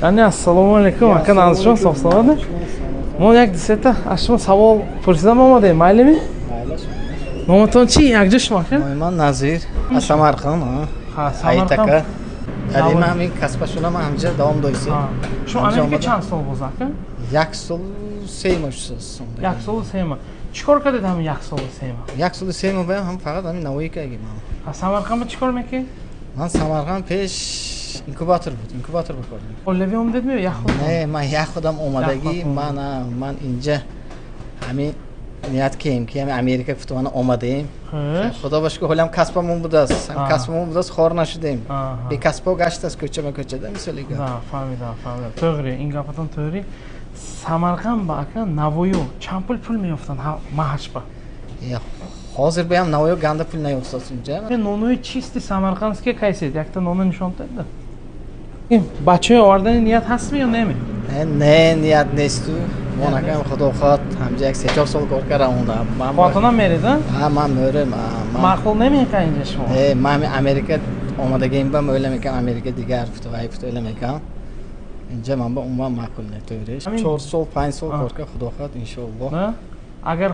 Anne assalomu alaykum. Aka nazishon sog'-salomat. Men yak deseta, ashma savol pursidan olmadim, maylimi? Nomatonchi yakjashmi aka? Man Nazir, Samarqand, Ha, Samarqand. Alima men kasba shunaman hamja davom doysa. Shu Amerika chand sol bo'lsa aka? Yaksol seyma sonda. Yaksol seyma. Chikorka dedami yaksol seyma. Yaksol seyma ben ham faqat amin Navoiyga egaman. Ha, Samarqandga chikormaki? Man Samarqand pesh inkubator ko'rdim. Qo'llavyom dedimi yaxud? Ne, man yaxudam omadagi, man inja amin niyat ki amin Amerika futboliga omadayım. Xudo boshqa ho'lam kasbamon budas. Kasbamon budas xornashdim. Be kasbo gashtas ko'chada misoliga. Ha, fahmidim. To'g'ri, ingapatan to'g'ri. Samarqand ba aka Navoiy champul pul miyoftan mahashba. Yo'q. Hozir bu ham Navoiy ganda pul nayofsasunja. Men nonoy chisti samarqandskiy qaysi? Yakta nono nishontada. Bachoy ordan niyat hasmi yo nemi? Ne niyat nestu. Monakam xudo xot hamjak 3 sol kor karam unda. Fotonam merida? Ha, man mörim. Ma'qul nemi qayinja shmo? Man Amerika omadagim bam o'ylamaykan Amerika digar futbol o'ylamaykan. Inja man bu umma ma'qul ne to'g'ri. 4 sol 5 sol korka xudo xot inshaalloh. Agar